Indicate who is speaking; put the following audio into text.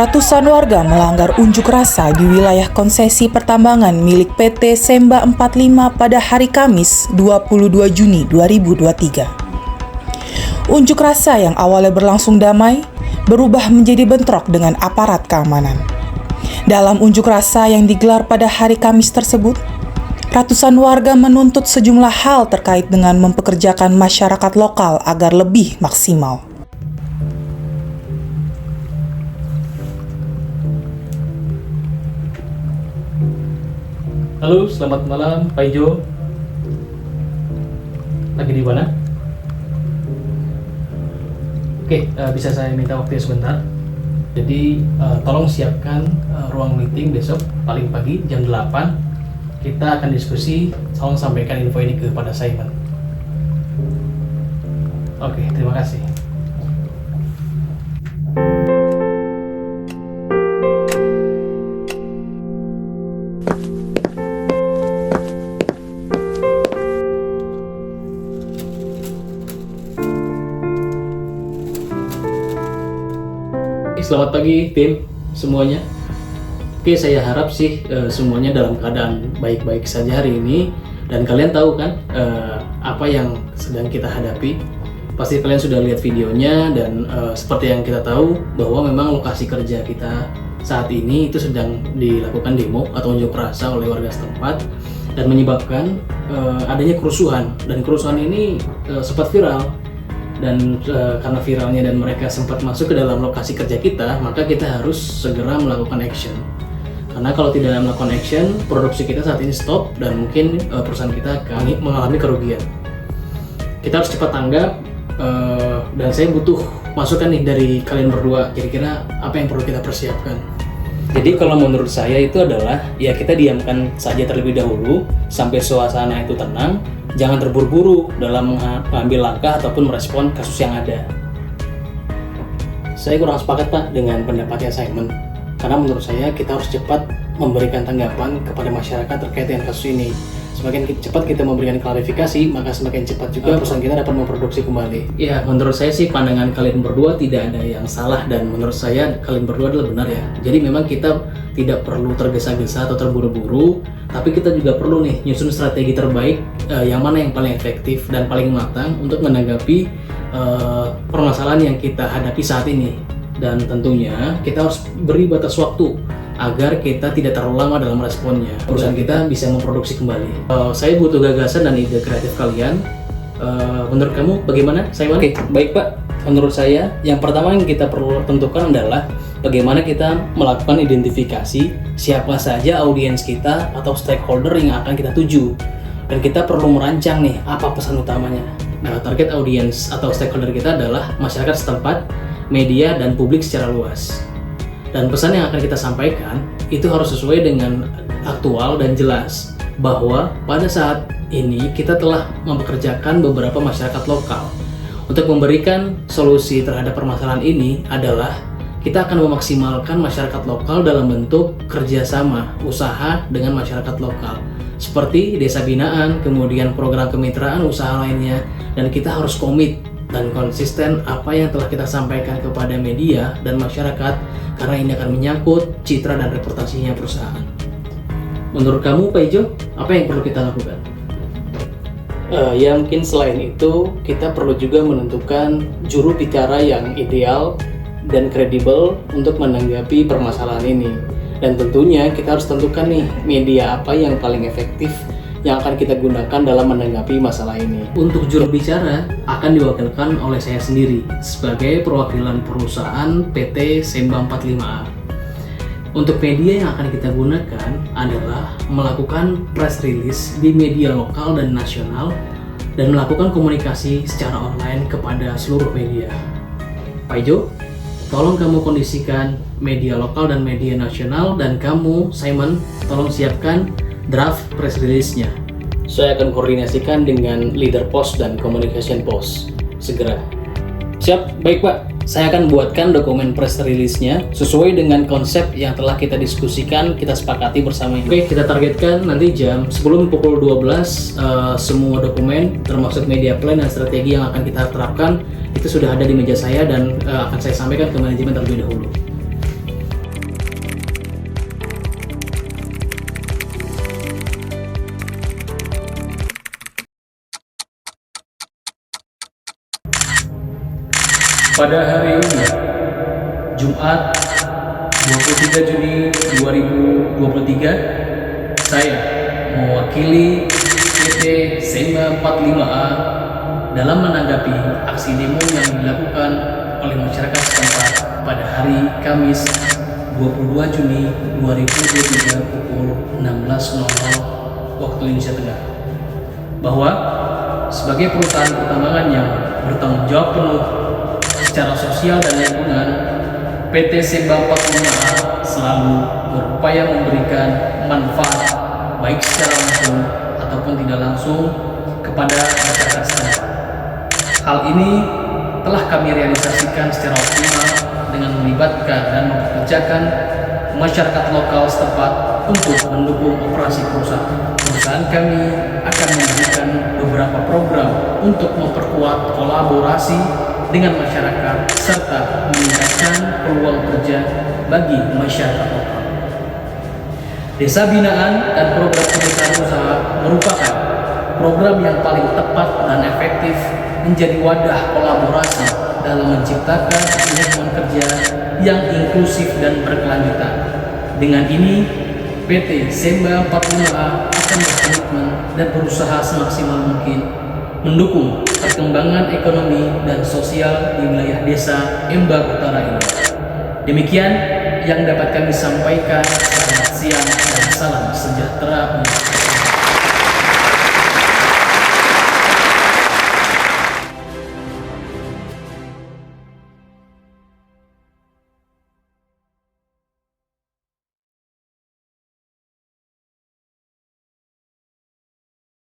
Speaker 1: Ratusan warga melanggar unjuk rasa di wilayah konsesi pertambangan milik PT Semba 45 pada hari Kamis 22 Juni 2023. Unjuk rasa yang awalnya berlangsung damai berubah menjadi bentrok dengan aparat keamanan. Dalam unjuk rasa yang digelar pada hari Kamis tersebut, ratusan warga menuntut sejumlah hal terkait dengan mempekerjakan masyarakat lokal agar lebih maksimal.
Speaker 2: Halo, selamat malam, Pak Ijo. Lagi di mana? Oke, bisa saya minta waktunya sebentar. Jadi, tolong siapkan ruang meeting besok, paling pagi, jam 8. Kita akan diskusi, tolong sampaikan info ini kepada Simon. Oke, terima kasih. Selamat pagi tim semuanya. Oke, saya harap sih semuanya dalam keadaan baik-baik saja hari ini. Dan kalian tahu kan apa yang sedang kita hadapi. Pasti kalian sudah lihat videonya. Dan seperti yang kita tahu bahwa memang lokasi kerja kita saat ini itu sedang dilakukan demo atau unjuk rasa oleh warga setempat. Dan menyebabkan adanya kerusuhan. Dan kerusuhan ini sempat viral. Dan karena viralnya dan mereka sempat masuk ke dalam lokasi kerja kita, maka kita harus segera melakukan action. Karena kalau tidak melakukan action, produksi kita saat ini stop dan mungkin perusahaan kita akan mengalami kerugian. Kita harus cepat tanggap dan saya butuh masukan nih dari kalian berdua. Kira-kira apa yang perlu kita persiapkan? Jadi kalau menurut saya itu adalah ya kita diamkan saja terlebih dahulu sampai suasana itu tenang. Jangan terburu-buru dalam mengambil langkah ataupun merespon kasus yang ada. Saya kurang sepakat Pak dengan pendapatnya Simon. Karena menurut saya kita harus cepat memberikan tanggapan kepada masyarakat terkait dengan kasus ini. Semakin cepat kita memberikan klarifikasi, maka semakin cepat juga perusahaan kita dapat memproduksi kembali. Ya, menurut saya sih pandangan kalian berdua tidak ada yang salah dan menurut saya kalian berdua adalah benar ya. Jadi memang kita tidak perlu tergesa-gesa atau terburu-buru, tapi kita juga perlu nih nyusun strategi terbaik yang mana yang paling efektif dan paling matang untuk menanggapi permasalahan yang kita hadapi saat ini. Dan tentunya kita harus beri batas waktu agar kita tidak terlalu lama dalam responnya. Perusahaan kita bisa memproduksi kembali. Saya butuh gagasan dan ide kreatif kalian. Menurut kamu bagaimana, Simon? Oke, baik Pak. Menurut saya, yang pertama yang kita perlu tentukan adalah bagaimana kita melakukan identifikasi siapa saja audiens kita atau stakeholder yang akan kita tuju. Dan kita perlu merancang nih apa pesan utamanya. Nah, target audiens atau stakeholder kita adalah masyarakat setempat, media, dan publik secara luas. Dan pesan yang akan kita sampaikan itu harus sesuai dengan aktual dan jelas bahwa pada saat ini kita telah mempekerjakan beberapa masyarakat lokal. Untuk memberikan solusi terhadap permasalahan ini adalah kita akan memaksimalkan masyarakat lokal dalam bentuk kerjasama usaha dengan masyarakat lokal seperti desa binaan, kemudian program kemitraan usaha lainnya, dan kita harus komit dan konsisten apa yang telah kita sampaikan kepada media dan masyarakat karena ini akan menyangkut citra dan reputasinya perusahaan. Menurut kamu Pak Ijo, apa yang perlu kita lakukan? Ya mungkin selain itu kita perlu juga menentukan juru bicara yang ideal dan kredibel untuk menanggapi permasalahan ini. Dan tentunya kita harus tentukan nih media apa yang paling efektif yang akan kita gunakan dalam menanggapi masalah ini. Untuk juru bicara akan diwakilkan oleh saya sendiri sebagai perwakilan perusahaan PT Semba 45A. Untuk media yang akan kita gunakan adalah melakukan press release di media lokal dan nasional dan melakukan komunikasi secara online kepada seluruh media. Pak Ijo, tolong kamu kondisikan media lokal dan media nasional dan kamu, Simon, tolong siapkan draft press release-nya. Saya akan koordinasikan dengan leader post dan communication post segera. Siap, baik Pak. Saya akan buatkan dokumen press release-nya sesuai dengan konsep yang telah kita diskusikan, kita sepakati bersama ini. Oke, kita targetkan nanti sebelum pukul 12 semua dokumen termasuk media plan dan strategi yang akan kita terapkan itu sudah ada di meja saya dan akan saya sampaikan ke manajemen terlebih dahulu.
Speaker 3: Pada hari ini, Jumat 23 Juni 2023, saya mewakili PT Semba 45A dalam menanggapi aksi demo yang dilakukan oleh masyarakat setempat pada hari Kamis 22 Juni 2023 pukul 16.00 waktu Indonesia Tengah, bahwa sebagai perusahaan pertambangan yang bertanggung jawab penuh secara sosial dan lingkungan, PT Semba 45A selalu berupaya memberikan manfaat baik secara langsung ataupun tidak langsung kepada masyarakat setempat. Hal ini telah kami realisasikan secara optimal dengan melibatkan dan mempekerjakan masyarakat lokal setempat untuk mendukung operasi perusahaan. Perusahaan kami akan memberikan beberapa program untuk memperkuat kolaborasi dengan masyarakat serta meningkatkan peluang kerja bagi masyarakat lokal. Desa Binaan dan program pedesaan usaha merupakan program yang paling tepat dan efektif menjadi wadah kolaborasi dalam menciptakan lingkungan kerja yang inklusif dan berkelanjutan. Dengan ini, PT Semba 45A akan berkomitmen dan berusaha semaksimal mungkin mendukung perkembangan ekonomi dan sosial di wilayah desa Emba Utara ini. Demikian yang dapat kami sampaikan. Selamat siang dan salam sejahtera.